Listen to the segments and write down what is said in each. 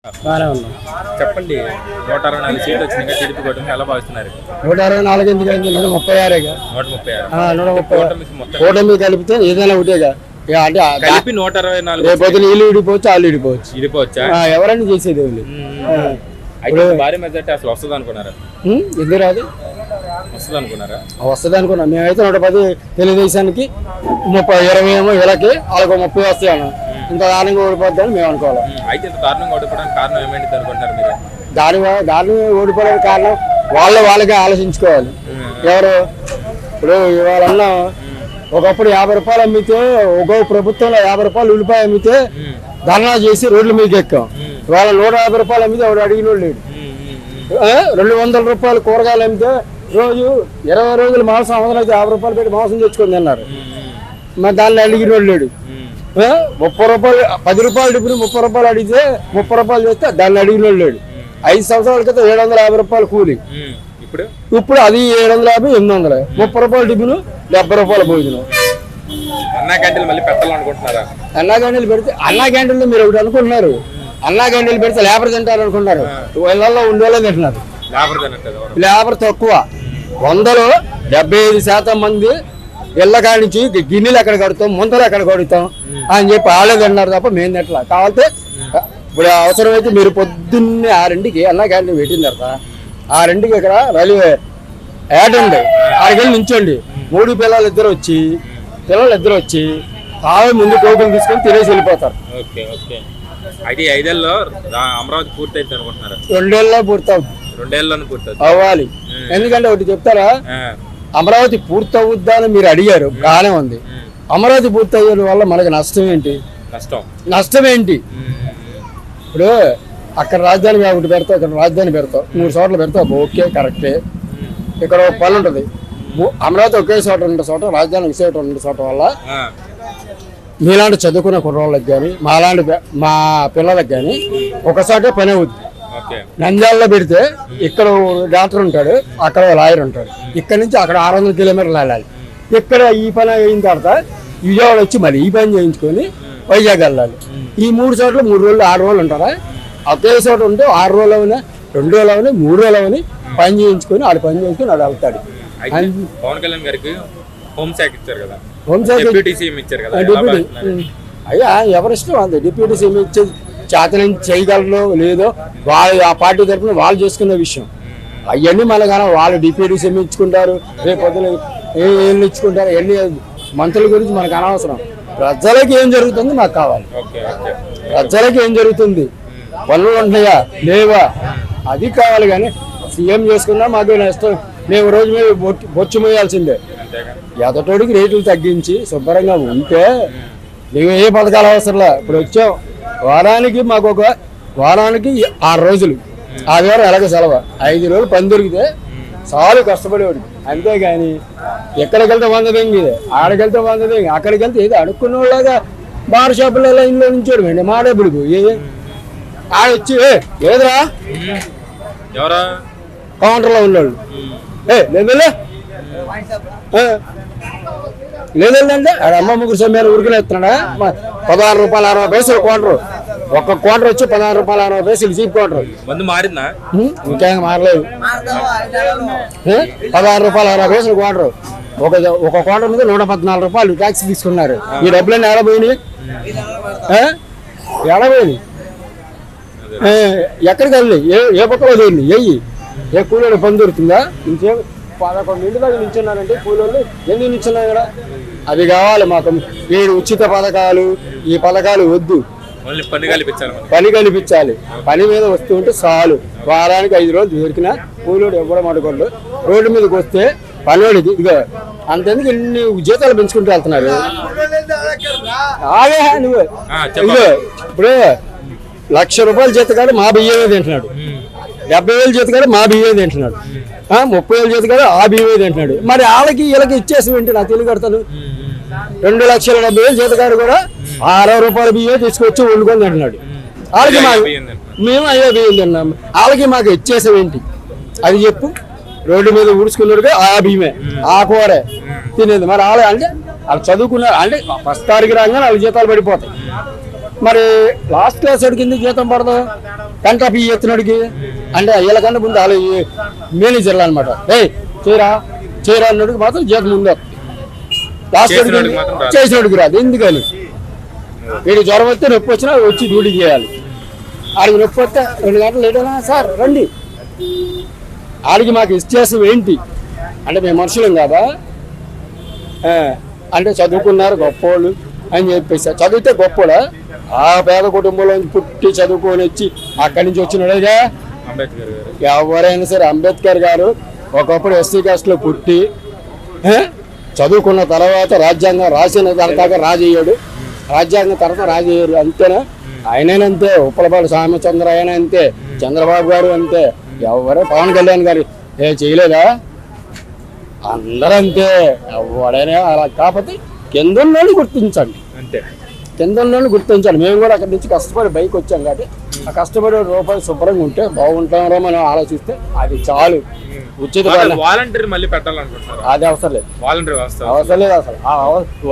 బాగానే ఉన్నాం. చెప్పండి 164 సీట్లు వచ్చినాయి టీడీపీ కూటమి ఎలా భావిస్తున్నారు? 164 ఎందుకు అయింది? 136 136 కూటమి కలిపితే ఏదైనా ఒకటేగా. అంటే కలిపి 164 రేపు నీళ్ళు విడిపోవచ్చు, వాళ్ళు విడిపోవచ్చా? ఎవరైనా చేసేది అయితే భారీ మెజార్టీ అసలు వస్తుంది అనుకున్నారా? ఎందుకు రాదు? వస్తుంది అనుకున్నారా? వస్తుంది అనుకున్నాం. మేమైతే 110 తెలుగుదేశానికి 20 ఏమో వీళ్ళకి వాళ్ళకి 30 వస్తాయి అన్న. ఇంత దారుణంగా ఓడిపోద్దని మేము అనుకోవాలి. అయితే ఇంత దారుణంగా ఓడిపోవడానికి కారణం ఏమైంది అనుకుంటున్నారు మీరు? దారుణంగా ఓడిపోవడానికి కారణం వాళ్ళకే ఆలోచించుకోవాలి. ఎవరు ఇప్పుడు ఇవాళ ఒకప్పుడు 50 రూపాయలు అమ్మితే, ఒక్కో ప్రభుత్వంలో 50 రూపాయలు ఉల్లిపాయ అమ్మితే ధర్నా చేసి రోడ్ల మీదకి ఎక్కాం. ఇవాళ 150 రూపాయలు అమ్మితే ఎవడు అడిగినోడు లేడు. 200 రూపాయలు కూరగాయలు అమ్మితే రోజు 20 రోజులు మాంసం అవసరం 50 రూపాయలు పెట్టి మాంసం తెచ్చుకొని తిన్నారు. మరి దాన్ని అడిగినోడు లేడు. 30 రూపాయలు 10 రూపాయలు టిఫిన్ 30 రూపాయలు అడిగితే 30 రూపాయలు చేస్తే దాన్ని అడిగినోడు లేడు. 5 సంవత్సరాల క్రితం 750 రూపాయలు కూలి, ఇప్పుడు అది 750, 800. 30 రూపాయలు టిఫిన్, 70 రూపాయల భోజనం. అన్నా క్యాంటీన్లు మళ్ళీ పెట్టాలి అనుకుంటున్నారా? అన్నా క్యాంటీన్లు పెడితే అన్నా క్యాంటీన్లు మీరు ఒకటి అనుకుంటున్నారు. అన్నా క్యాంటీన్లు పెడితే లేబర్ తింటారు అనుకుంటున్నారు. ఇళ్లలో ఉండేవాళ్ళే తింటున్నారు. లేబర్ తక్కువ. 100లో 75% మంది ఇళ్ళ కానించి గిన్నెలు ఎక్కడ కడుతాం, ముంతలు ఎక్కడ కడుతాం అని చెప్పి వాళ్ళే తింటున్నారు తప్ప మేము తింటలా. కావాలంటే ఇప్పుడు అవసరమైతే మీరు పొద్దున్నే 6ంటికి అన్నా క్యాంటీన్ పెట్టిన తర్వాత 6ంటికి ఇక్కడ రైల్వే యాడ్ ఉంది, 6 నించోండి. 3 పిల్లలు ఇద్దరు వచ్చి తావే ముందు టోకెన్ తీసుకొని తినేసి వెళ్ళిపోతారు. అయితే 5 ఏళ్ళలో అమరావతి పూర్తి అయితే అనుకుంటున్నారా? 2 ఏళ్ళలో పూర్తవుతుంది. 2 ఏళ్ళలో పూర్తి అవ్వాలి. ఎందుకంటే ఒకటి చెప్తారా, అమరావతి పూర్తవుద్దా అని మీరు అడిగారు, బాగానే ఉంది. అమరావతి పూర్తయ్యే వల్ల మనకి నష్టం ఏంటి? ఇప్పుడు అక్కడ రాజధాని ఒకటి పెడతావు, ఇక్కడ రాజధాని పెడతావు, 3 చోట్ల పెడతావు, ఓకే కరెక్టే. ఇక్కడ ఒక పని ఉంటుంది. అమరావతి ఒకే చోట 2 చోట, రాజధాని ఒకే చోట 2 చోట వల్ల మీలాంటి చదువుకున్న కుర్రోళ్ళకి కానీ మా పిల్లలకి కానీ ఒకసారి పని అవుద్ది. నంద్యాలలో పెడితే ఇక్కడ డాక్టర్ ఉంటాడు, అక్కడ లాయర్ ఉంటాడు. ఇక్కడ నుంచి అక్కడ 600 కిలోమీటర్లు వెళ్ళాలి. ఇక్కడ ఈ పని అయిన తర్వాత విజయవాడ వచ్చి మరి ఈ పని చేయించుకొని వైజాగ్ వెళ్ళాలి. ఈ 3 చోట్ల 3 రోజులు 6 రోజులు ఉంటారా? ఒకే చోట ఉంటే 6 రోజులు అవని, 2 రోజులు అవని, 3 రోజులు అవని పని చేయించుకొని ఆడు పని చేయించుకొని ఆడు వెళ్తాడు. పవన్ కళ్యాణ్ గారికి హోంశాఖ ఇచ్చారు కదా, అయ్యా ఎవరిష్టం అంతే. డిప్యూటీ సీఎం ఇచ్చేది చేతనం చేయగలరో లేదో వాళ్ళు ఆ పార్టీ తరఫున వాళ్ళు చేసుకునే విషయం. అవన్నీ మనకన్నా వాళ్ళు డిప్యూటీ సీఎం ఇచ్చుకుంటారు, రేపు పొద్దున ఏళ్ళు ఇచ్చుకుంటారు. ఎన్ని మంత్రుల గురించి మనకు అనవసరం. ప్రజలకు ఏం జరుగుతుంది మాకు కావాలి. ప్రజలకు ఏం జరుగుతుంది, పనులు ఉంటున్నాయా లేవా, అది కావాలి. కానీ సీఎం చేసుకున్నా మాకు నష్టం. మేము రోజు మీద బొచ్చు మోయాల్సిందే. ఎదటోడికి రేట్లు తగ్గించి శుభ్రంగా ఉంటే మేము ఏ పథకాలు అవసరంలా. ఇప్పుడు వచ్చాం మాకు ఒక వారానికి 6 రోజులు, ఆదివారం ఎలాగ సెలవు, 5 రోజులు పని దొరికితే చాలు కష్టపడేవాడికి. అంతేగాని ఎక్కడికి వెళ్తే 100 బెంగి, ఆడకెళ్తే 100 బెంగి, అక్కడికి వెళ్తే ఏదో అడుక్కున్న వాళ్ళగా బార్ షాపులలో ఇంట్లో నుంచోడు అండి. మా డబ్బులు ఆడొచ్చి ఏదిరా కౌంటర్లో ఉన్నోళ్ళు లేదంటే ఆడ అమ్మ ముగ్గురు సమయాలు ఊరికనే ఎత్తున్నాడా? 16 రూపాయలు 60 పైసలు క్వార్టర్. ఒక్క క్వార్టర్ వచ్చి 16 రూపాయలు 60 పైసలు చీప్ క్వార్టర్. మారిందా? ఇంకేం మారలేదు. 16 రూపాయలు 60 పైసలు క్వార్టర్. ఒక క్వార్టర్ మీద 114 రూపాయలు ట్యాక్స్ తీసుకున్నారు. ఈ డబ్బులన్నీ ఎడబోయినాయి. ఎక్కడికి వెళ్ళి ఏ పక్కలో వెళ్ళి ఏ కూలీలు పని దొరుకుతుందా? ఇంకేం 11 దాకా నిల్చున్నారంటే కూలీలు ఎందుకు నిల్చున్నారు కదా? అవి కావాలి మాకు. మీరు ఉచిత పథకాలు, ఈ పథకాలు వద్దు. పని కల్పించాలి. పని మీద వస్తూ ఉంటే చాలు. వారానికి 5 రోజులు దొరికినా కూలీడు ఎవ్వడం అడగడు. రోడ్డు మీదకి వస్తే పనివాడికి ఇదిగో అంతెందుకు ఇన్ని జీతాలు పెంచుకుంటూ వెళ్తున్నారు. ఆగే నువ్వు ఇదిగో ఇప్పుడు 1,00,000 రూపాయల జీతగాడు మా బియ్యమే తింటున్నాడు, 70,000 జీతగాడు మా బియ్యమే తింటున్నాడు, 30,000 జీతగాడు ఆ బియ్యమే తింటున్నాడు. మరి వాళ్ళకి వీళ్ళకి ఇచ్చేసి ఏంటి నా తెలివి కడతాను. 2,70,000 జీతగాడు కూడా 60 రూపాయల బియ్యం తీసుకొచ్చి వండుకొని తింటున్నాడు. వాళ్ళకి మేము అయ్యో బియ్యం తిన్నాము, వాళ్ళకి మాకు ఇచ్చేసాం ఏంటి అది చెప్పు. రోడ్డు మీద ఊడ్చుకున్నాడుగా ఆ బియ్యమే ఆ కూరే తినేది. మరి వాళ్ళు అంటే వాళ్ళు చదువుకున్నారు అంటే 1st తారీఖు రాగానే వాళ్ళ జీతాలు పడిపోతాయి. మరి లాస్ట్ క్లాస్ వాడికి ఎందుకు జీతం పడదు కంట ఫీ ఎత్తినోడికి అంటే వీళ్ళకన్నా ముందు వాళ్ళు మేనేజర్లు అనమాట చేయరా అన్నోడికి మాత్రం జీతం ముందు వస్తుంది లాస్ట్ వాడికి చేసినోడికి రాదు ఎందుకని వీడికి జ్వరం వస్తే నొప్పి వచ్చినా వచ్చి డ్యూటీ చేయాలి ఆడికి నొప్పి వస్తే 2 గంటలు లేటైనా సార్ రండి ఆడికి మాకు ఇష్టం ఏంటి అంటే మేము మనుషులం కదా అంటే చదువుకున్నారు గొప్పోళ్ళు అని చెప్పేసి చదివితే గొప్పోడా ఆ పేద కుటుంబంలో పుట్టి చదువుకొని వచ్చి అక్కడి నుంచి వచ్చినోడేగా ఎవరైనా సరే అంబేద్కర్ గారు ఒకప్పుడు ఎస్సీ కాస్ట్లో పుట్టి చదువుకున్న తర్వాత రాజ్యాంగం రాసిన తర్వాత రాజయ్యాడు రాజ్యాంగం తర్వాత రాజయ్యారు అంతేనా ఆయనంతే ఉప్పలపాటి రామచంద్ర ఆయన అంతే చంద్రబాబు గారు అంతే ఎవరు పవన్ కళ్యాణ్ గారు చేయలేదా అందరూ అంతే ఎవడైనా అలా కాకపోతే కిందలోని గుర్తించండి అంతే కిందలోని గుర్తించండి మేము కూడా అక్కడి నుంచి కష్టపడి బైక్ వచ్చాం కాబట్టి ఆ కష్టపడి రూపాయలు శుభ్రంగా ఉంటే బాగుంటామో మనం ఆలోచిస్తే అది చాలు ఉచిత వాలంటీర్ మళ్ళీ పెట్టాలనుకుంటున్నారు అది అవసరం లేదు వాలంటీర్ వ్యవస్థ అవసరం లేదు అసలు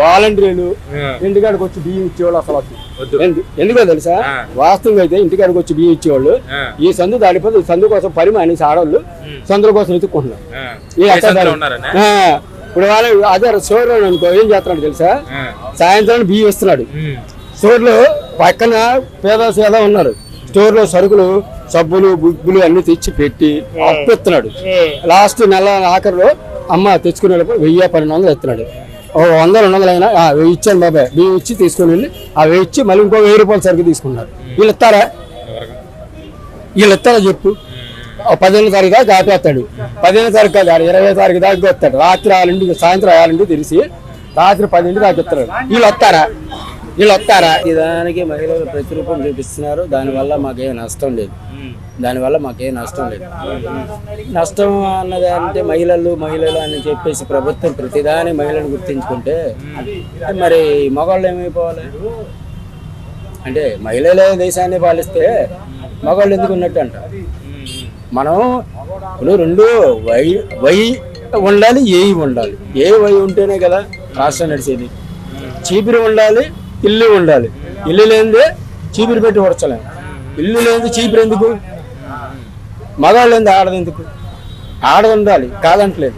వాలంటీర్లు ఇంటికాడికి వచ్చి బియ్యం ఇచ్చేవాళ్ళు అసలు ఎందుకో తెలుసా వాస్తవంగా అయితే ఇంటికాడికి వచ్చి బియ్యం ఇచ్చేవాళ్ళు ఈ సందు దాడిపోతే ఈ సందు కోసం పరిమాణి ఆడవాళ్ళు సందుల కోసం ఎత్తుకుంటున్నారు ఇప్పుడు వాళ్ళు అదే స్టోర్ అనుకో ఏం చేస్తున్నాడు తెలుసా సాయంత్రం బియ్యం ఇస్తున్నాడు స్టోర్ లో పక్కన పేద సేద ఉన్నారు స్టోర్ లో సరుకులు సబ్బులు బుగ్గులు అన్ని తెచ్చి పెట్టి అప్పిస్తున్నాడు లాస్ట్ నెల ఆఖరిలో అమ్మ తెచ్చుకునేటప్పుడు 1000-1200 ఎత్తున్నాడు 100-200 అయినా 1000 ఇచ్చాను బాబాయ్ బియ్యం ఇచ్చి తీసుకుని వెళ్ళి ఆ 1000 ఇచ్చి మళ్ళీ ఇంకో 1000 రూపాయల సరుకు తీసుకున్నారు వీళ్ళు ఇస్తారా చెప్పు 15వ తారీఖు దాకా ఆపేస్తాడు 15వ తారీఖు కాదు 20వ తారీఖు దాకా వస్తాడు రాత్రి 6 సాయంత్రం 6 తెలిసి రాత్రి 10 దాకా ఇస్తారు వీళ్ళు వస్తారా దానికి మహిళలు ప్రతిరూపం చూపిస్తున్నారు దానివల్ల మాకేం నష్టం లేదు నష్టం అన్నది అంటే మహిళలు అని చెప్పేసి ప్రభుత్వం ప్రతిదాని మహిళలను గుర్తించుకుంటే మరి మగవాళ్ళు ఏమైపోవాలి అంటే మహిళలే దేశాన్ని పాలిస్తే మగవాళ్ళు ఎందుకు ఉన్నట్టు అంట మనం ఇప్పుడు 2 వై ఉండాలి ఏ ఉండాలి వై ఉంటేనే కదా రాష్ట్రం నడిచేది చీపిరి ఉండాలి ఇల్లు ఉండాలి ఇల్లు లేనిదే చీపిరి పెట్టి ఉడచలేము ఇల్లు లేనిది చీపిరి ఎందుకు మగవాళ్ళు ఏంది ఆడది ఎందుకు ఆడది ఉండాలి కాదంటలేదు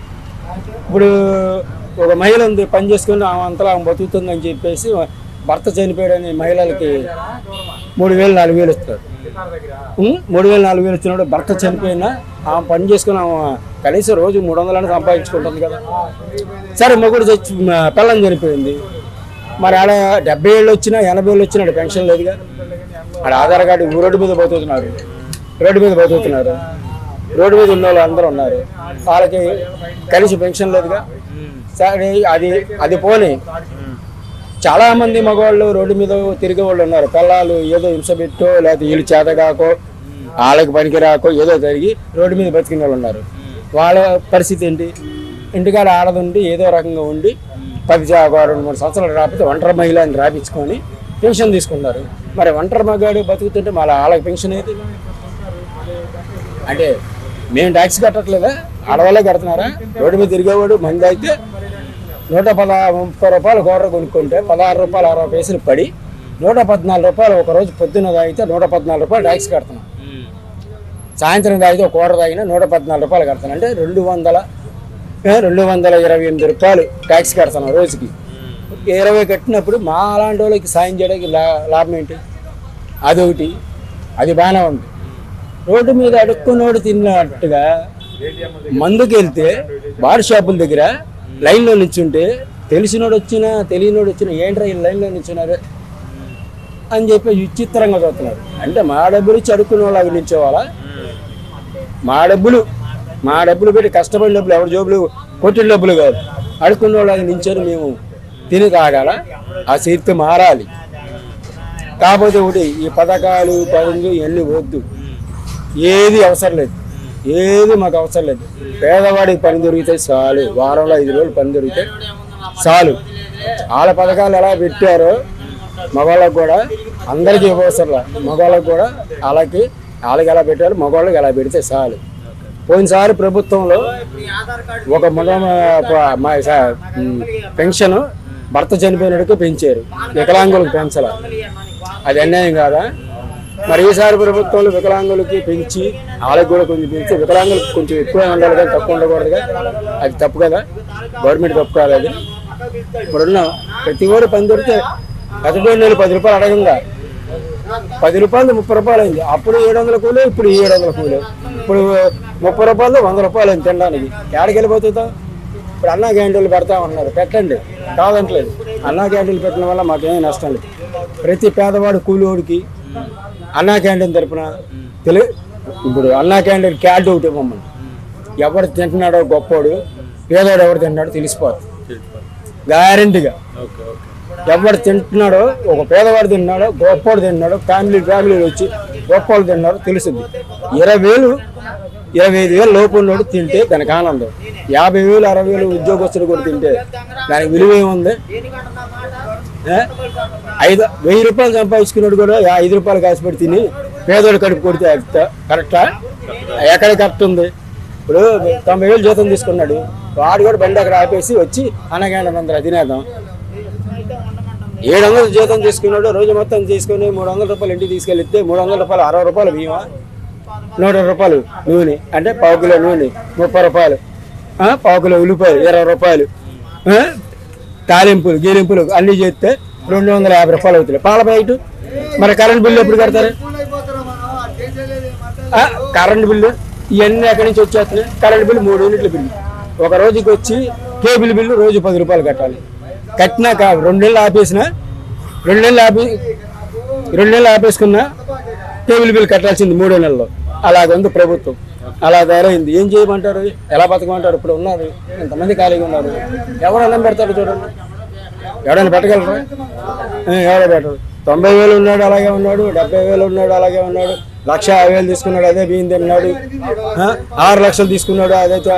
ఇప్పుడు ఒక మహిళ ఉంది పని చేసుకుని ఆమె అంతలా ఆమె బతుకుతుందని చెప్పేసి భర్త చనిపోయాడని మహిళలకి 3000-4000 ఇస్తారు 3000-4000 ఇచ్చినప్పుడు భర్త చనిపోయినా ఆమె పని చేసుకుని ఆమె కనీసం రోజు 300 సంపాదించుకుంటుంది కదా సరే మొగుడు పిల్లం చనిపోయింది మరి ఆడ 70 ఏళ్ళు వచ్చినా 80 ఏళ్ళు వచ్చినా పెన్షన్ లేదుగా ఆడ ఆధార్ కార్డు రోడ్డు మీద బతుకుతున్నారు రోడ్డు మీద ఉన్న వాళ్ళు అందరూ ఉన్నారు వాళ్ళకి కలిసి పెన్షన్ లేదుగా సరే అది పోనీ చాలా మంది మగవాళ్ళు రోడ్డు మీద తిరిగే వాళ్ళు ఉన్నారు పిల్లలు ఏదో హింస పెట్టో లేకపోతే వీళ్ళు చేతగాకో వాళ్ళకి పనికి రాకో ఏదో జరిగి రోడ్డు మీద బతికిన వాళ్ళు ఉన్నారు వాళ్ళ పరిస్థితి ఏంటి ఇంటికాడ ఆడదుండి ఏదో రకంగా ఉండి 2-3 సంవత్సరాలు రాకపోతే ఒంటరి మహిళ అని రాపించుకొని పెన్షన్ తీసుకున్నారు మరి ఒంటరి మగాడు బతుకుతుంటే మళ్ళీ వాళ్ళకి పెన్షన్ అయితే అంటే మేము ట్యాక్స్ కట్టట్లేదా ఆడవాళ్ళే కడుతున్నారా రోడ్డు మీద తిరిగేవాడు మంది అయితే 130 రూపాయలు కూర కొనుక్కుంటే 16 రూపాయలు 60 పైసలు పడి 114 రూపాయలు ఒక రోజు పొద్దున్న తాగితే 114 రూపాయలు ట్యాక్స్ కడుతున్నాం సాయంత్రం తాగితే ఒక కూర తాగినా 114 రూపాయలు కడతాను అంటే 228 రూపాయలు ట్యాక్స్ కడతాను రోజుకి 20 కట్టినప్పుడు మా అలాంటి వాళ్ళకి సాయం చేయడానికి లాభం ఏంటి అదొకటి అది బాగానే ఉంది రోడ్డు మీద అడుక్కున్నోడు తిన్నట్టుగా మందుకి వెళ్తే బార్ షాపుల దగ్గర లైన్లో నిల్చుంటే తెలిసినోడు వచ్చినా తెలియనోడు వచ్చినా ఏంట్రా ఈ లైన్లో నిల్చున్నారు అని చెప్పి విచిత్రంగా చూస్తున్నారు అంటే మా డబ్బులు ఇచ్చి అడుక్కునే వాళ్ళు నిల్చోవాలా మా డబ్బులు పెట్టి కష్టపడిన డబ్బులు ఎవరి జోబులు కొట్టిన డబ్బులు కాదు అడుక్కునే వాళ్ళు నిల్చొని మేము తిని తాగాల ఆ చరిత్ర మారాలి కాకపోతే ఒకటి ఈ పథకాలు పనులు ఇవన్నీ వద్దు ఏది అవసరం లేదు ఏది మాకు అవసరం లేదు పేదవాడికి పని దొరికితే చాలు వారంలో 5 రోజులు పని దొరికితే చాలు వాళ్ళ పథకాలు ఎలా పెట్టారో మగవాళ్ళకు కూడా అందరికీ ఇవ్వవసరంలా మగవాళ్ళకు కూడా వాళ్ళకి ఎలా పెట్టారు మగవాళ్ళకి ఎలా పెడితే చాలు పోయినసారి ప్రభుత్వంలో ఒక పెన్షన్ భర్త చనిపోయినట్టుగా పెంచారు వికలాంగులకు పెంచాల అది అన్యాయం కాదా? మరి ఈసారి ప్రభుత్వంలో వికలాంగులకి పెంచి వాళ్ళకి కూడా కొంచెం పెంచి వికలాంగులకు కొంచెం ఎక్కువ ఉండాలి కానీ తక్కువ ఉండకూడదుగా. అది తప్పు కదా, గవర్నమెంట్ తప్పు కాదు అది. ఇప్పుడున్న ప్రతి ఓడి పని దొరికితే గత నెలలు 10 రూపాయలు అడగంగా 10 రూపాయలు 30 రూపాయలు అయింది. అప్పుడు 700 కూలి, ఇప్పుడు 700 కూలి. ఇప్పుడు 30 రూపాయలు 100 రూపాయలు అయింది తినడానికి. ఎక్కడికి వెళ్ళిపోతుందా? ఇప్పుడు అన్నా క్యాంటీన్లు పెడతా ఉన్నారు, పెట్టండి కాదంటలేదు. అన్నా క్యాంటీన్లు పెట్టడం వల్ల మాకేమీ నష్టం లేదు. ప్రతి పేదవాడు కూలివాడికి అన్నా క్యాంటీన్ తరపున ఇప్పుడు అన్నా క్యాంటీన్ క్యాడ్ ఒకటి ఇవ్వమని, ఎవరు తింటున్నాడో గొప్పోడు, పేదవాడు ఎవరు తింటున్నాడో తెలిసిపోతుంది గ్యారెంటీగా. ఎవరు తింటున్నాడో, ఒక పేదవాడు తింటున్నాడో గొప్పోడు తింటున్నాడో, ఫ్యామిలీలు వచ్చి గొప్పోడు తింటున్నాడో తెలుస్తుంది. 20,000 లోపు ఉన్నోడు తింటే దానికి ఆనందం. 50,000 60,000 ఉద్యోగస్తులు కూడా తింటే దానికి విలువ ఏముంది? 1,000 రూపాయలు సంపాదించుకున్నాడు కూడా 5 రూపాయలు కాసిపెట్టి తిని పేదోడు కడుపు కొడితే కరెక్టా? ఎక్కడ కరెక్ట్ ఉంది? ఇప్పుడు 90,000 జీతం తీసుకున్నాడు, వాడు కూడా బండి అక్కడ ఆపేసి వచ్చి అనగానే అందరూ తినేద్దాం. 700 జీతం తీసుకున్నాడు, రోజు మొత్తం తీసుకుని 300 రూపాయలు ఇంటికి తీసుకెళ్తే 300 రూపాయలు 60 రూపాయలు బియ్యమా, 100 రూపాయలు నూనె అంటే 1 కిలో నూనె 30 రూపాయలు, 1 కిలో ఉల్లిపాయలు 20 రూపాయలు, తాలింపులు గీలింపులు అన్నీ చేస్తే 250 రూపాయలు అవుతుంది పాల ప్యాకెట్. మరి కరెంట్ బిల్లు ఎప్పుడు కడతారు? కరెంట్ బిల్లు ఇవన్నీ ఎక్కడి నుంచి వచ్చేస్తున్నాయి? కరెంట్ బిల్లు 3 యూనిట్ల బిల్లు ఒక రోజుకి వచ్చి, కేబుల్ బిల్లు రోజు 10 రూపాయలు కట్టాలి. కట్టినాక 2 నెలలు ఆపేసిన 2 నెలలు ఆపేసుకున్నా కేబుల్ బిల్లు కట్టాల్సింది 3 నెలల్లో. అలాగుంది ప్రభుత్వం, అలా తయారైంది. ఏం చేయమంటారు? ఎలా బతకమంటారు? ఇప్పుడు ఉన్నారు ఎంతమంది ఖాళీగా ఉన్నారు, ఎవరు అన్నం పెడతారు చూడండి? ఎవరైనా పెట్టగలరా? ఎవరో పెట్టరు. 90,000 ఉన్నాడు అలాగే ఉన్నాడు, 70,000 ఉన్నాడు అలాగే ఉన్నాడు, 1,50,000 తీసుకున్నాడు అదే బియ్యం తిన్నాడు, 6 లక్షలు తీసుకున్నాడు అదైతే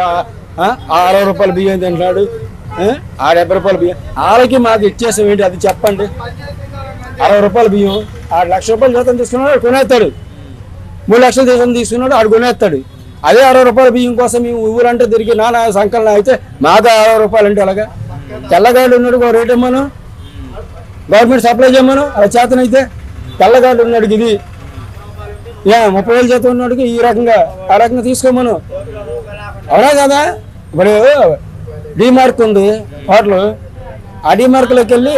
60 రూపాయలు బియ్యం తింటున్నాడు, 70 రూపాయలు బియ్యం. వాళ్ళకి మాకు ఇచ్చేసాం ఏంటి అది చెప్పండి? 60 రూపాయలు బియ్యం, 6 లక్షల రూపాయలు జీతం తీసుకున్నాడు కొనేస్తాడు, 3 లక్షలు జీతం తీసుకున్నాడు ఆడు కొనేస్తాడు. అదే 60 రూపాయల బియ్యం కోసం మేము ఊరంటే తిరిగి నానా సంకలనం అయితే మాకు 60 రూపాయలు అంటే అలాగా? తెల్లగాడు ఉన్నాడు ఒక రేట్ ఇమ్మను, గవర్నమెంట్ సప్లై చేయమను అలా చేతనైతే. తెల్లగాడు ఉన్నాడుకి ఇది 30,000 జీతం ఉన్నాడుకి ఈ రకంగా ఆ రకంగా తీసుకోమను, అవునా కదా? ఇప్పుడు డిమార్క్ ఉంది హోటల్, ఆ డిమార్క్లోకి వెళ్ళి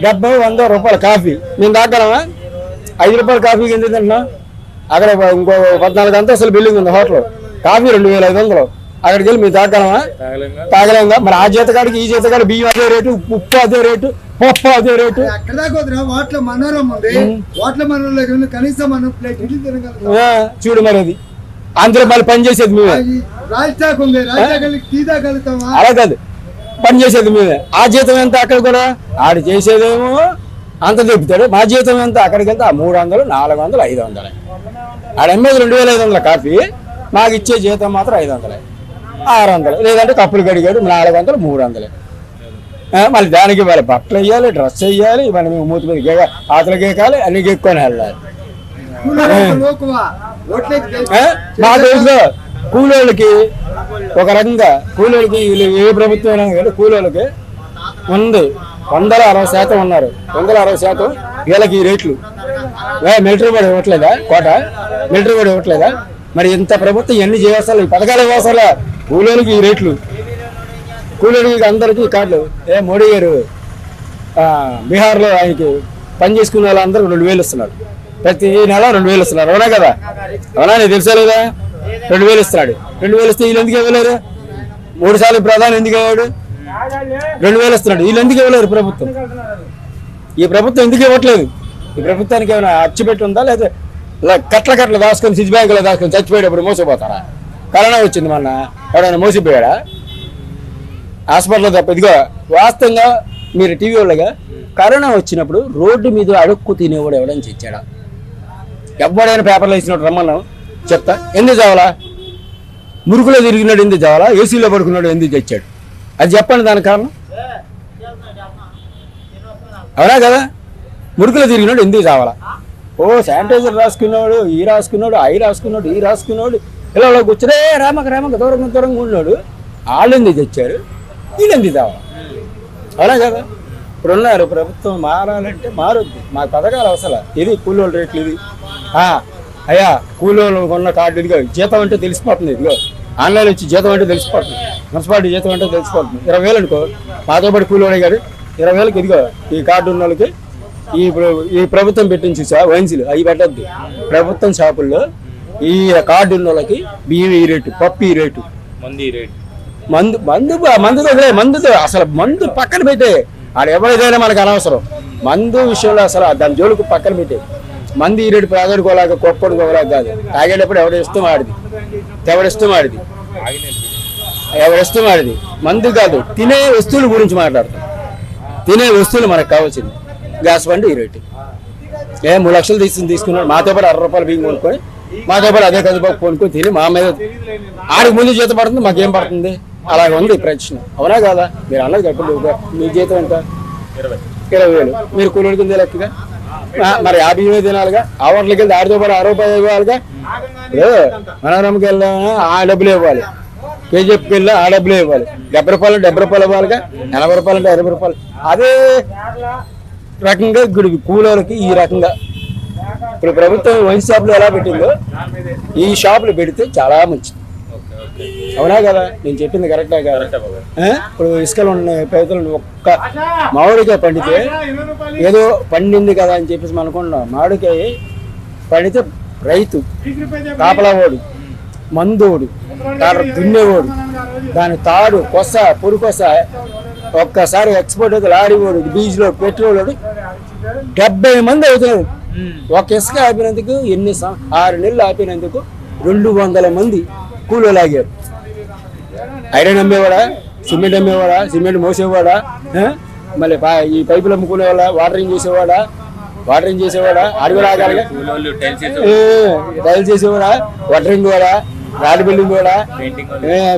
70-100 రూపాయల కాఫీ మేము తాగలమా? 5 రూపాయల కాఫీకి ఎందుకు తింటున్నాం? అక్కడ ఇంకో 14 అంతస్తుల బిల్డింగ్ ఉంది హోటల్, కాఫీ 2,500. అక్కడికి వెళ్ళి మేము తాగలమా? తాగలేముగా. మరి ఆ జీతకాడికి ఈ జీతకాడి బియ్యం అదే రేటు, ఉప్పు అదే రేటు, పప్పు అదే రేటు. చూడు మరి అది అందులో మళ్ళీ పని చేసేది మేమే, అలా కాదు పని చేసేది మేమే. ఆ జీతం ఎంత అక్కడ కూడా ఆడు చేసేదేమో అంత చెప్తాడు, మా జీతం ఎంత అక్కడికి వెళ్తే 300, 400, 500. ఆడ అమ్మేది 2,500 కాఫీ, మాకు ఇచ్చే జీతం మాత్రం 500, 600, లేదంటే కప్పులు కడిగాడు 400, 300. మళ్ళీ దానికి వాళ్ళ బట్టలు వేయాలి, డ్రెస్ వేయాలి, ఇవన్నీ మేము మూతి మీద ఆతలు గేకాలి, అన్ని గెక్కుని వెళ్ళాలి. మా దేశంలో కూలోళ్ళకి ఒక రకంగా కూలోళ్ళకి ఏ ప్రభుత్వం అయినా కానీ కూలోళ్ళకి ఉంది 160% ఉన్నారు, 160%. వీళ్ళకి ఈ రేట్లు మిలిటరీ వాడు ఇవ్వట్లేదా? కోట మిలిటరీ వాడు ఇవ్వట్లేదా? మరి ఇంత ప్రభుత్వం ఇవన్నీ చేయాలి, ఈ పథకాలు ఇవ్వాలా? కూలోళ్ళకి ఈ రేట్లు, కూలోళ్ళకి అందరికీ కార్డులు. మోడీ గారు బీహార్లో ఆయనకి పని చేసుకునే వాళ్ళందరూ 2,000 ఇస్తున్నారు, ప్రతి నెల 2,000 ఇస్తున్నారు, అవునా కదా? అవునా? నీకు తెలుసా లేదా? 2,000 ఇస్తున్నాడు. 2,000 ఇస్తే వీళ్ళు ఎందుకు ఇవ్వలేరు? 3 సార్లు ప్రధాని ఎందుకు అయ్యాడు? 2,000 ఇస్తున్నాడు, వీళ్ళు ఎందుకు ఇవ్వలేరు? ప్రభుత్వం ఈ ప్రభుత్వం ఎందుకు ఇవ్వట్లేదు? ఈ ప్రభుత్వానికి ఏమైనా అచ్చిపెట్టి ఉందా? లేదా కట్ల దాచుకొని స్విచ్ బ్యాంకులో దాచుకొని చచ్చిపోయేటప్పుడు మోసపోతారా? కరోనా వచ్చింది మొన్న, ఎవడైనా మోసిపోయాడా? హాస్పిటల్లో తప్ప. ఇదిగో వాస్తవంగా మీరు టీవీ వాళ్ళగా కరోనా వచ్చినప్పుడు రోడ్డు మీద అడుక్కు తినేవాడు ఎవడని తెచ్చాడా? ఎవడైనా పేపర్లో ఇచ్చినట్టు రమ్మన్నాం చెప్తా. ఎందుకు చావాలా? మురుకులో తిరిగినాడు ఎందుకు చావాలా? ఏసీలో పడుకున్నాడు ఎందుకు తెచ్చాడు? అది చెప్పండి దానికి కారణం, అవునా కదా? మురుకులో తిరిగినాడు ఎందుకు చావాలా? శానిటైజర్ రాసుకున్నాడు, ఈ రాసుకున్నాడు, ఐ రాసుకున్నాడు, ఈ రాసుకున్నాడు, ఇలా కూర్చునే రామక దూరంగా ఉన్నాడు. వాళ్ళు ఎందుకు తెచ్చారు? వీళ్ళు ఎందుకు చావాలి? అవునా కదా? ఇప్పుడున్నారు ప్రభుత్వం మారాలంటే మారొద్దు. మా పథకాలు అవసరం ఇది కూలోళ్ళ రేట్లు ఇది అయ్యా కూలోళ్ళు కొన్న కార్డు ఇదిగో జీతం అంటే తెలిసిపోతుంది. ఇదిగో ఆన్లైన్ వచ్చి జీతం అంటే తెలిసిపోతుంది. మున్సిపాలిటీ జీతం అంటే తెలిసిపోతుంది. 20,000 అనుకో మాతో పాటు కూలోడే గారు 20,000కి ఇదిగో ఈ కార్డు ఉన్న వాళ్ళకి ఈ ప్రభుత్వం పెట్టింది చూసా వైన్స్లు అవి పెట్టద్దు. ప్రభుత్వం షాపుల్లో ఈ కార్డు ఉన్న వాళ్ళకి బియ్యం ఈ రేటు, పప్పు ఈ రేటు, మందుతో అసలు మందు పక్కన పెట్టే ఆడ ఎవరిదైనా మనకు అనవసరం. మందు విషయంలో అసలు దాని జోలికి పక్కన పెట్టే మంది ఈ రేటు పేదడుకోలాగా కొప్పడుకోలాగా కాదు. తాగేటప్పుడు ఎవరిష్టం ఆడిది మందు కాదు. తినే వస్తువుల గురించి మాట్లాడతాం. తినే వస్తువులు మనకు కావాల్సింది గ్యాస్ బండి ఈ రేటు 3 లక్షలు తీసుకున్నాడు. మాతో పాటు 60 రూపాయలు బియ్యం కొనుక్కొని మాతో పాటు అదే కందిపప్పు కొనుక్కొని తిని మా మీద ఆడికి ముందు జీతం పడుతుంది, మాకేం పడుతుంది? అలాగే ఉంది ప్రశ్న. అవునా కాదా? మీరు అన్నది చెప్పండి. మీ జీతం ఎంత? 20,000. మీరు కూలీకి ఉంది లెక్కగా మరి 50 తినాలిగా. ఆ హోటల్కి వెళ్తే ఆడితో పాటు 60 రూపాయలు ఇవ్వాలిగా. మనోరమకి వెళ్ళా ఆ డబ్బులు ఇవ్వాలి. కేజీఎఫ్కి వెళ్ళా ఆ డబ్బులు ఇవ్వాలి. 70 రూపాయలు 70 రూపాయలు ఇవ్వాలిగా. 80 రూపాయలు అంటే 60 రూపాయలు. అదే రకంగా ఇప్పుడు కూలీలకి ఈ రకంగా ఇప్పుడు ప్రభుత్వం వైన్ షాపులు ఎలా పెట్టిందో ఈ షాపులు పెడితే చాలా మంచిది. అవునా కదా? నేను చెప్పింది కరెక్టా కాదా? ఇప్పుడు ఇసుకలు ఉన్నాయి, పేదలు ఒక్క మామిడికాయ పండితే ఏదో పండింది కదా అని చెప్పేసి మనం అనుకున్నాం. మామిడికాయ పండితే రైతు, కాపలావాడు, మందోడు, దున్నేవాడు, దాని తాడు, కొస, పురుకొస ఒక్కసారి ఎక్స్పోర్ట్ అయితే లారీ వాడు, బీచ్లో పెట్రోల్ 70 మంది అవుతున్నారు. ఒక ఇసుక ఆపినందుకు 6 నెలలు ఆపినందుకు 200 మంది కూలీలు ఆగారు. ఐరన్ అమ్మేవాడా, సిమెంట్ అమ్మేవాడా, సిమెంట్ మోసేవాడా, మళ్ళీ ఈ పైపులు అమ్ముకునేవాడా, వాటరింగ్ చేసేవాడా అడుగులు ఆగాలిగా. టైల్ చేసేవాడా, వాటరింగ్ వాడా, రాడ్ బిల్డింగ్ వాడా,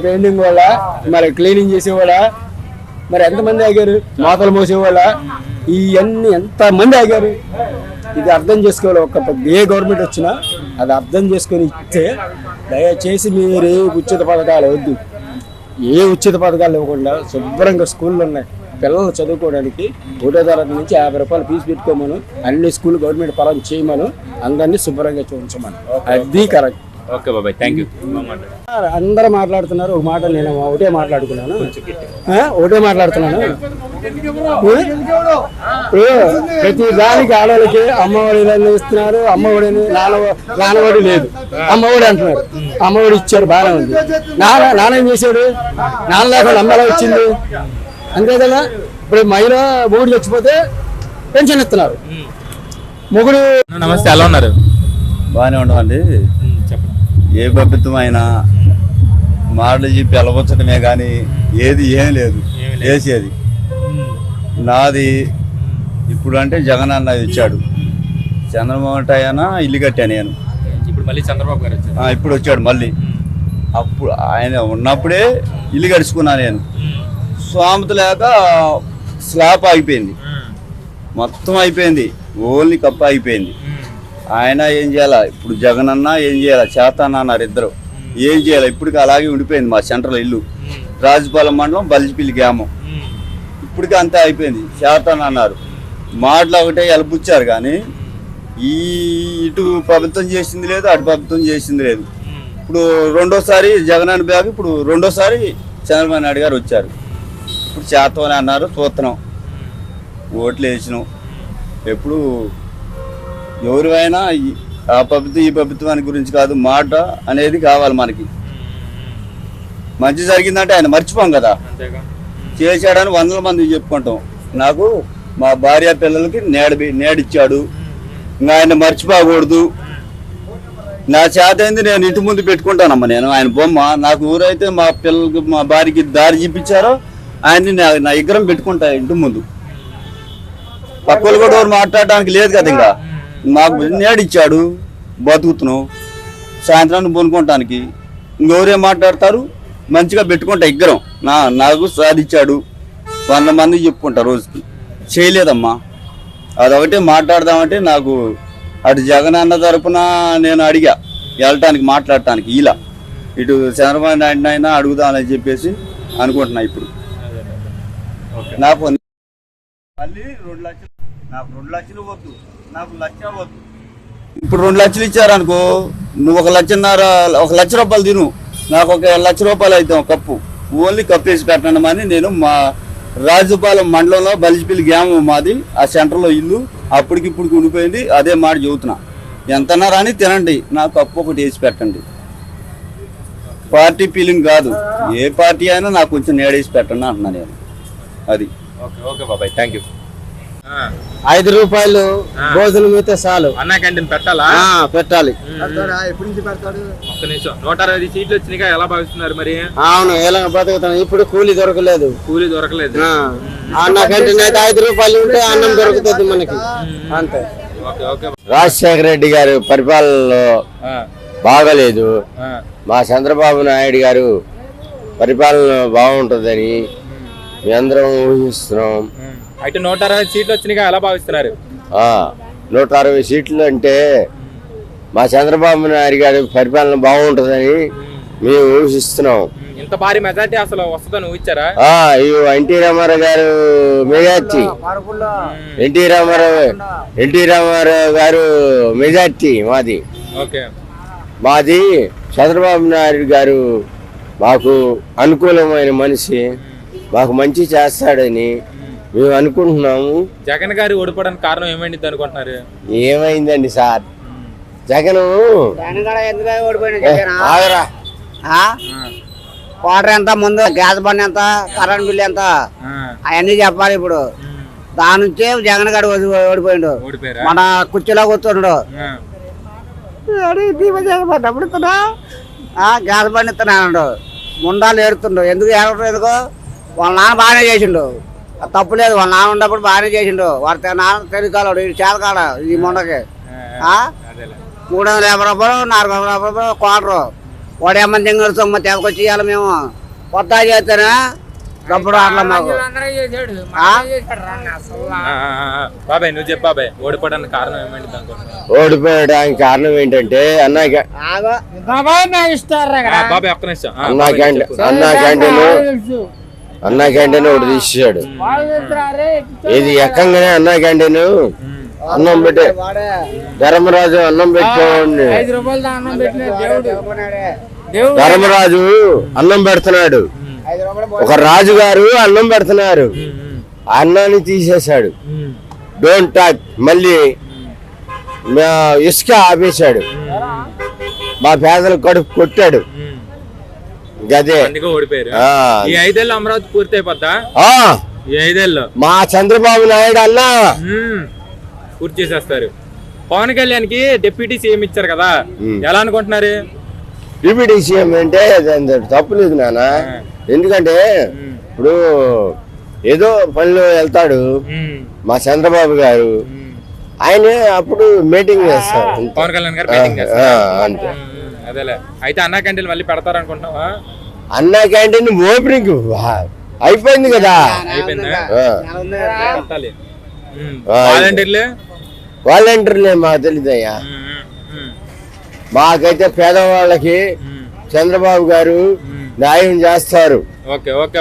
పెయింటింగ్ వాడా, మరి క్లీనింగ్ చేసేవాడా, మరి ఎంతమంది ఆగారు? మోతలు మోసేవాళ్ళ ఇవన్నీ ఎంతమంది ఆగారు? ఇది అర్థం చేసుకోవాలి. ఏ గవర్నమెంట్ వచ్చినా అది అర్థం చేసుకొని ఇస్తే దయచేసి మీరు ఏ ఉచిత పథకాలు వద్దు. ఏ ఉచిత పథకాలు ఇవ్వకుండా శుభ్రంగా స్కూళ్ళు ఉన్నాయి. పిల్లలు చదువుకోవడానికి 1వ తరగతి నుంచి 50 రూపాయలు ఫీజు పెట్టుకోమను. అన్ని స్కూల్ గవర్నమెంట్ పరం చేయమను. అందరినీ శుభ్రంగా చూపించమను. అది కరెక్ట్. ఓకే బాబాయ్, థ్యాంక్ యూ. అందరూ మాట్లాడుతున్నారు. ఒక మాట నేను ఒకటే మాట్లాడుతున్నాను. ప్రతి దానికి ఆడవాళ్ళకి అమ్మఒడి ఇస్తున్నారు. అమ్మఒడిని నాన్నఒడి లేదు, అమ్మఒడి అంటున్నారు. అమ్మఒడి ఇచ్చారు, బాగానే ఉంది. నాన్న ఏం చేశాడు? నాన్న లేకుండా అమ్మ ఎలా వచ్చింది? అంతే కదా. ఇప్పుడు మహిళ మొగుడు చచ్చిపోతే పెన్షన్ ఇస్తున్నారు. మొగుడు నమస్తే, ఎలా ఉన్నారు? బాగానే ఉండవండి. ఏ ప్రభుత్వం అయినా మాటలు చెప్పి అలవచ్చడమే కానీ ఏది ఏం లేదు చేసేది. నాది ఇప్పుడు అంటే జగన్ అన్న ఇచ్చాడు. చంద్రబాబు అయినా ఇల్లు కట్టాను నేను. ఇప్పుడు మళ్ళీ చంద్రబాబు గారు వచ్చారు. ఇప్పుడు వచ్చాడు మళ్ళీ. అప్పుడు ఆయన ఉన్నప్పుడే ఇల్లు కడుచుకున్నాను నేను. స్వామత లేక స్లాబ్ ఆగిపోయింది, మొత్తం అయిపోయింది, ఓన్లీ కప్ప అయిపోయింది. ఆయన ఏం చేయాలా? ఇప్పుడు జగన్ అన్న ఏం చేయాలా? చేతాన్న అన్నారు ఇద్దరు. ఏం చేయాలి? ఇప్పటికి అలాగే ఉండిపోయింది మా సెంట్రల్ ఇల్లు. రాజుపాలెం మండలం బల్జిపల్లి గ్రామం. ఇప్పటికీ అంతే అయిపోయింది. చేతాన్న అన్నారు. మాటలు ఒకటే ఎలపుచ్చారు కానీ ఇటు ప్రభుత్వం చేసింది లేదు, అటు ప్రభుత్వం చేసింది లేదు. ఇప్పుడు రెండోసారి జగన్ అన్న బ్యాగ్, ఇప్పుడు రెండోసారి చంద్రబాబు నాయుడు గారు వచ్చారు. ఇప్పుడు చేతమని అన్నారు, చూస్తున్నాం, ఓట్లు వేసినాం. ఎప్పుడు ఎవరివైనా ఆ ప్రభుత్వం ఈ ప్రభుత్వానికి గురించి కాదు, మాట అనేది కావాలి మనకి. మంచి జరిగిందంటే ఆయన మర్చిపోం కదా, చేశాడని 100 మంది చెప్పుకుంటాం. నాకు మా భార్య పిల్లలకి నేడిచ్చాడు, ఇంకా ఆయన మర్చిపోకూడదు. నా చేత అయింది నేను ఇంటి ముందు పెట్టుకుంటానమ్మా. నేను ఆయన బొమ్మ నాకు ఊరైతే మా పిల్లలకి మా భార్యకి దారి చూపించారో ఆయన్ని నా విగ్రహం పెట్టుకుంటా ఇంటి ముందు. పక్కలు కూడా ఎవరు మాట్లాడడానికి లేదు కదా. ఇంకా మాకు నేడిచ్చాడు, బతుకుతున్నాం. సాయంత్రాన్ని పొనుకోవటానికి ఇంకెవరేం మాట్లాడతారు? మంచిగా పెట్టుకుంటా విగ్రహం. నాకు సాధించాడు 100 మందికి చెప్పుకుంటా రోజుకి. చేయలేదమ్మా. అదొకటే మాట్లాడదామంటే నాకు అటు జగన్ అన్న తరపున నేను అడిగా వెళ్ళటానికి, మాట్లాడటానికి. ఇలా ఇటు చంద్రబాబు నాయుడు అయినా అడుగుదామని చెప్పేసి అనుకుంటున్నా. ఇప్పుడు నాకు మళ్ళీ 2 లక్షలు, నాకు 2 లక్షలు వద్దు, నాకు 1 లక్ష వద్దు. ఇప్పుడు 2 లక్షలు ఇచ్చారనుకో, నువ్వు 1 లక్ష రూపాయలు తిను, నాకు 1 లక్ష రూపాయలు అవుతాం కప్పు. ఓన్లీ కప్పు వేసి పెట్టండి అని నేను మా రాజుపాలెం మండలంలో బలిజిపల్లి గ్రామం మాది, ఆ సెంటర్లో ఇల్లు అప్పటికిప్పుడు ఉండిపోయింది. అదే మాట చెబుతున్నా, ఎంతన్నా రాని తినండి, నాకు కప్పు ఒకటి వేసి పెట్టండి. పార్టీ ఫీలింగ్ కాదు, ఏ పార్టీ అయినా నాకు కొంచెం నేడేసి పెట్టండి అంటున్నా నేను. అది ఓకే ఓకే బాబాయ్, థ్యాంక్ యూ. 5 రూపాయలు భోజనం అయితే చాలు. అన్నా క్యాంటీన్ పెట్టాలా? పెట్టాలి. ఒక్క నిమిషం, 160 సీట్లు వచ్చినాయి, ఎలా భావిస్తున్నారు మరి? అవును, ఎలా బతుకుతాను, ఇప్పుడు కూలీ దొరకలేదు. కూలీ దొరకలేదు. అన్న క్యాంటీన్ అయితే 5 రూపాయలు ఉంటే అన్నం దొరుకుతుంది మనకి, అంతే. Okay okay. రాజశేఖర రెడ్డి గారు పరిపాలనలో బాగలేదు. మా చంద్రబాబు నాయుడు గారు పరిపాలన బాగుంటుందని మీ అందరం ఊహిస్తున్నాం. అయితే 160 సీట్లు వచ్చినాయి, ఎలా భావిస్తున్నారు? 160 సీట్లు అంటే మా చంద్రబాబు నాయుడు గారి పరిపాలన బాగుంటుందని మేము ఊహిస్తున్నాం. ఇంత భారీ మెజార్టీ అసలు వస్తుందని ఊహించారా? ఎన్టీ రామారావు గారు మెజార్టీ, ఎన్టీ రామారావు గారు మెజార్టీ మాది. ఓకే, మాది చంద్రబాబు నాయుడు గారు మాకు అనుకూలమైన మనిషి, మాకు మంచి చేస్తాడని మేము అనుకుంటున్నాము. జగన్ గారు ఓడిపోవడానికి కారణం ఏమైంది అనుకుంటున్నారు? ఏమైందండి సార్, జగన్ ఆగరా, వాటర్ ఎంత, ముందు గ్యాస్ బండ్ ఎంత, కరెంట్ బిల్ ఎంత, అవన్నీ చెప్పాలి. ఇప్పుడు దాని నుంచే జగన్ గారు ఓడిపోయిండు. మన కుర్చీలో కూర్చుండు, డబ్బులు ఇస్తున్నా, గ్యాస్ బండ్ ఇస్తున్నాడు, ముండాలు ఏడుతుండు. ఎందుకు ఏడవడం? వాళ్ళ నాన్న బాగానే చేసిండు, తప్పు లేదు. వాళ్ళ నాన్న ఉన్నప్పుడు బాగానే చేసిండు. వాడి నాన్న తెలియకాడు, ఇది చేతకాడ ఈ ముండకి 350 రూపాయలు, 400 రూపాయలు క్వార్టరు. వాడు ఏమన్నా దింగడు సొమ్ము తెగకొచ్చి ఇవ్వాలి. మేము కొత్త చేస్తేనే డబ్బులు ఆడలే మాకు. బాబాయ్ నువ్వు చెప్పు బాబాయ్, ఓడిపోవడానికి కారణం ఏమైంది అనుకుంటున్నావు? ఓడిపోయడానికి కారణం ఏంటంటే బాబాయ్ ఒక్క నిమిషం. అన్నా క్యాంటీన్ ఒకటి తీసేసాడు. ఇది ఎక్కంగానే అన్నా క్యాంటీన్ అన్నం పెట్టే ధర్మరాజు అన్నం పెట్టుకోండి, ధర్మరాజు అన్నం పెడుతున్నాడు, ఒక రాజు గారు అన్నం పెడుతున్నారు, అన్నాన్ని తీసేశాడు. Don't talk. మళ్ళీ ఇసుక ఆపేశాడు, మా పేదల కడుపు కొట్టాడు. గదే ఓడిపోయారు. ఈ 5 ఏళ్ళు అమరావతి పూర్తి అయిపోద్దా? ఈ 5 ఏళ్ళు మా చంద్రబాబు నాయుడు అన్నా పూర్తి చేసేస్తారు. పవన్ కళ్యాణ్ కి డిప్యూటీ సీఎం ఇచ్చారు కదా, ఎలా అనుకుంటున్నారు? డిప్యూటీ సీఎం అంటే తప్పులేదు నాన్న, ఎందుకంటే ఇప్పుడు ఏదో పనిలో వెళ్తాడు మా చంద్రబాబు గారు, ఆయన అప్పుడు మీటింగ్ చేస్తారు. పవన్ కళ్యాణ్ గారు మీటింగ్ చేస్తారు. అదేలే. అయితే అన్నా క్యాంటీన్ మళ్ళీ పెడతారు అనుకుంటున్నావా? అన్నా క్యాంటీన్ ఓపెనింగ్ అయిపోయింది కదా. వాలంటీర్లే మాకు తెలియదయ్యా. మాకైతే పేదవాళ్ళకి చంద్రబాబు గారు న్యాయం చేస్తారు. Okay okay.